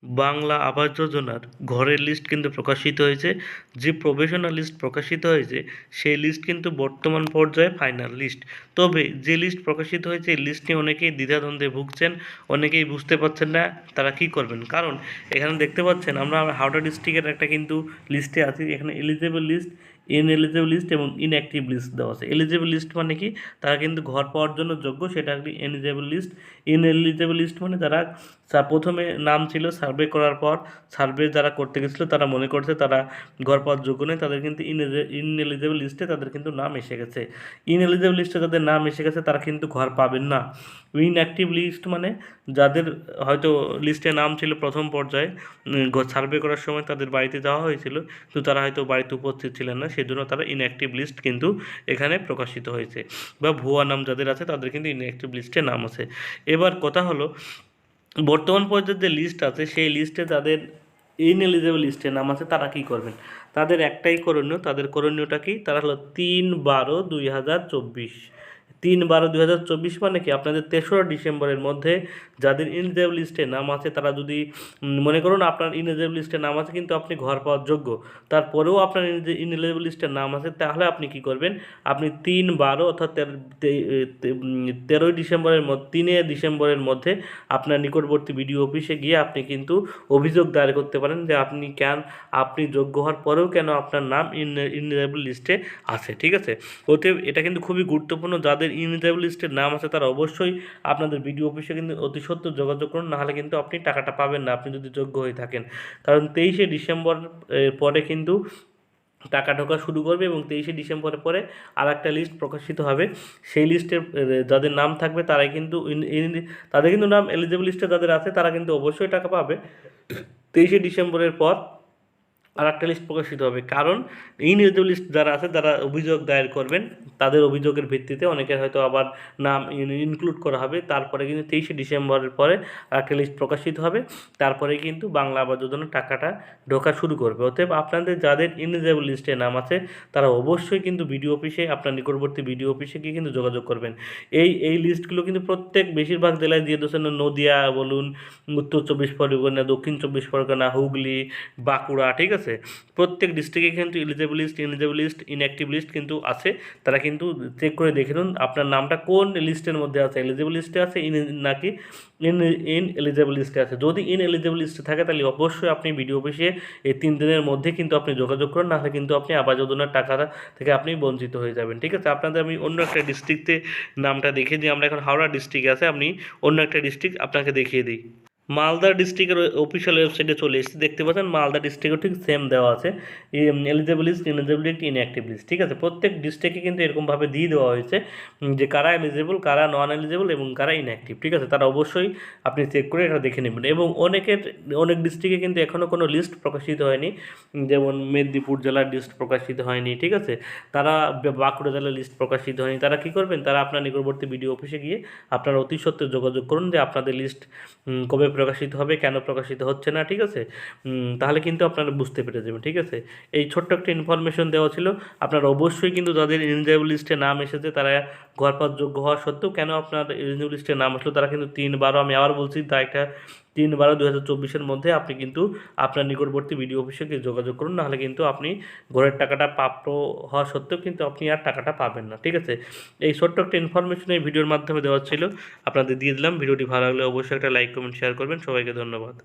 বাংলা আবাস যোজনার ঘরের লিস্ট কিন্তু প্রকাশিত হয়েছে। যে প্রভিশনাল লিস্ট প্রকাশিত হয়েছে সেই লিস্ট কিন্তু বর্তমান পর্যায়ে ফাইনাল লিস্ট। তবে যে লিস্ট প্রকাশিত হয়েছে এই লিস্ট নিয়ে অনেকেই দ্বিধাদ্বন্দ্বে ভুগছেন, অনেকেই বুঝতে পারছেন না তারা কী করবেন। কারণ এখানে দেখতে পাচ্ছেন আমরা হাওড়া ডিস্ট্রিক্টের একটা কিন্তু লিস্টে আছি। এখানে এলিজেবল লিস্ট, ইনএলিজেবল লিস্ট এবং ইনঅ্যাক্টিভ লিস্ট দেওয়া আছে। এলিজেবল লিস্ট মানে কি, তারা কিন্তু ঘর পাওয়ার জন্য যোগ্য, সেটা একটি এলিজেবল লিস্ট। ইনএলিজেবল লিস্ট মানে যারা প্রথমে নাম ছিল, সার্ভে করার পর সার্ভে যারা করতে গেছিলো তারা মনে করছে তারা ঘর পাওয়ার যোগ্য নেই, তাদের কিন্তু ইনএলিজেবল লিস্টে তাদের কিন্তু নাম এসে গেছে। ইনএলিজেবল লিস্টে যাদের নাম এসে গেছে তারা কিন্তু ঘর পাবেন না। ইনঅ্যাক্টিভ লিস্ট মানে যাদের হয়তো লিস্টে নাম ছিল প্রথম পর্যায়ে, সার্ভে করার সময় তাদের বাড়িতে যাওয়া হয়েছিল কিন্তু তারা হয়তো বাড়িতে উপস্থিত ছিলেন না, সেজন্য তারা ইনঅ্যাক্টিভ লিস্ট কিন্তু এখানে প্রকাশিত হয়েছে। বা ভুয়া নাম যাদের আছে তাদের কিন্তু ইনঅ্যাক্টিভ লিস্টে নাম আছে। এবার কথা হলো, বর্তমান পর্যায়ে যে লিস্ট আছে সেই লিস্টে যাদের ইনএলিজেবল লিস্টে নাম আছে তারা কী করবেন। তাদের একটাই করণীয়, তাদের করণীয়টা কি, তারা হলো 3/12/2024। 3/12/2024 মানে কি, আপনাদের 3রা ডিসেম্বরের মধ্যে যাদের ইনএলিজেবল লিস্টে নাম আছে তারা যদি মনে করুন আপনার ইনএলিজেবল লিস্টে নাম আছে কিন্তু আপনি ঘর পাওয়ার যোগ্য, তারপরেও আপনার ইনএলিজেবল লিস্টে নাম আছে, তাহলে আপনি কি করবেন, আপনি 3/12 অর্থাৎ 3 ডিসেম্বরের মধ্যে আপনার নিকটবর্তী বিডিও অফিসে গিয়ে আপনি কিন্তু অভিযোগ দায়ের করতে পারেন যে আপনি যোগ্য হওয়ার পরেও কেন আপনার নাম ইনএলিজেবল লিস্টে আছে। ঠিক আছে, অতএব এটা কিন্তু খুবই গুরুত্বপূর্ণ। যাদের ইনএলিজেবল লিস্টের নাম আছে তারা অবশ্যই আপনাদের বিডিও অফিসে কিন্তু অতি সত্বর যোগাযোগ করুন, নাহলে কিন্তু আপনি টাকাটা পাবেন না আপনি যদি যোগ্য হয়ে থাকেন। কারণ 23শে ডিসেম্বর পরে কিন্তু টাকা ঢোকা শুরু করবে এবং 23শে ডিসেম্বরের পরে আর একটা লিস্ট প্রকাশিত হবে। সেই লিস্টে যাদের নাম থাকবে তারাই কিন্তু তাদের কিন্তু নাম এলিজেবল লিস্টে যাদের আছে তারা কিন্তু অবশ্যই টাকা পাবে। 23শে ডিসেম্বরের পর আর একটা লিস্ট প্রকাশিত হবে। কারণ ইনএলিজেবল লিস্ট যারা আছে যারা অভিযোগ দায়ের করবেন তাদের অভিযোগের ভিত্তিতে অনেকের হয়তো আবার নাম ইনক্লুড করা হবে। তারপরে কিন্তু 23শে ডিসেম্বরের পরে একটা লিস্ট প্রকাশিত হবে, তারপরে কিন্তু বাংলা আবাস যোজনার টাকাটা ঢোকা শুরু করবে। অতএব আপনাদের যাদের ইনএলিজেবল লিস্টে নাম আছে তারা অবশ্যই কিন্তু বিডিও অফিসে, আপনার নিকটবর্তী বিডিও অফিসে গিয়ে কিন্তু যোগাযোগ করবেন। এই লিস্টগুলো কিন্তু বেশিরভাগ জেলায় দিয়ে দিয়েছেন, নদিয়া বলুন, উত্তর 24 পরগনা, দক্ষিণ 24 পরগনা, হুগলি, বাঁকুড়া। ঠিক আছে, প্রত্যেক ডিস্ট্রিক্টে কিন্তু eligible list, ineligible list, inactive list কিন্তু আছে। তারা কিন্তু চেক করে দেখে নিন আপনার নামটা কোন লিস্টের মধ্যে আছে, এলিজেবল লিস্টে আছে নাকি ইনএলিজেবল লিস্টে আছে। যদি ইনএলিজেবল লিস্টে থাকে তাহলে অবশ্যই আপনি বিডিও অফিসে এই 3 দিনের মধ্যে কিন্তু আপনি যোগাযোগ করুন, নাহলে কিন্তু আপনি আবাস যোজনার টাকাটা থেকে আপনি বঞ্চিত হয়ে যাবেন। ঠিক আছে, আপনাদের আমি অন্য একটা ডিস্ট্রিক্টে নামটা দেখিয়ে দিই। আমরা এখন হাওড়া ডিস্ট্রিক্টে আছে, আপনি অন্য একটা ডিস্ট্রিক্ট আপনাকে দেখিয়ে দিই। মালদা ডিস্ট্রিক্টের অফিসিয়াল ওয়েবসাইটে চলে এসেছি, দেখতে পাচ্ছেন মালদা ডিস্ট্রিক্টও ঠিক সেম দেওয়া আছে, eligible list, ineligible list, inactive list. ঠিক আছে, প্রত্যেক ডিস্ট্রিক্টে কিন্তু এরকমভাবে দিয়ে দেওয়া হয়েছে যে কারা এলিজেবল, কারা নন এলিজেবল এবং কারা ইনঅ্যাক্টিভ। ঠিক আছে, তারা অবশ্যই আপনি চেক করে এটা দেখে নেবেন। এবং অনেক ডিস্ট্রিক্টে কিন্তু এখনও কোনো লিস্ট প্রকাশিত হয়নি, যেমন মেদিনীপুর জেলার লিস্ট প্রকাশিত হয়নি। ঠিক আছে, তারা বাঁকুড়া জেলার লিস্ট প্রকাশিত হয়নি। তারা কী করবেন, তারা আপনার নিকটবর্তী বিডিও অফিসে গিয়ে আপনারা অতি সত্ত্বর যোগাযোগ করুন যে আপনাদের লিস্ট কবে প্রকাশিত হবে, কেন প্রকাশিত হচ্ছে না। ঠিক আছে, তাহলে কিন্তু আপনারা বুঝতে পেরে যাবেন। ঠিক আছে, এই ছোট্ট একটা ইনফরমেশন দেওয়া ছিল। আপনারা অবশ্যই কিন্তু যাদের এলিজিবল লিস্টে নাম এসেছে তারা ঘর পাওয়ার যোগ্য হওয়া সত্ত্বেও কেন আপনার এলিজিবল লিস্টে নাম আসলো, তারা কিন্তু 3/12, আমি আবার বলছি, তারিখটা 3/12/2024 মধ্যে আপনি কিন্তু আপনার নিকটবর্তী বিডিও অফিসে গিয়ে যোগাযোগ করুন, নাহলে কিন্তু আপনি ঘরের টাকাটা প্রাপ্য হওয়া সত্ত্বেও কিন্তু আপনি আর টাকাটা পাবেন না। ঠিক আছে, এই ছোট্ট একটা ইনফরমেশন এই ভিডিওর মাধ্যমে দেওয়া ছিল, আপনাদের দিয়ে দিলাম। ভিডিওটি ভালো লাগলে অবশ্যই একটা লাইক, কমেন্ট, শেয়ার করবেন। সবাইকে ধন্যবাদ।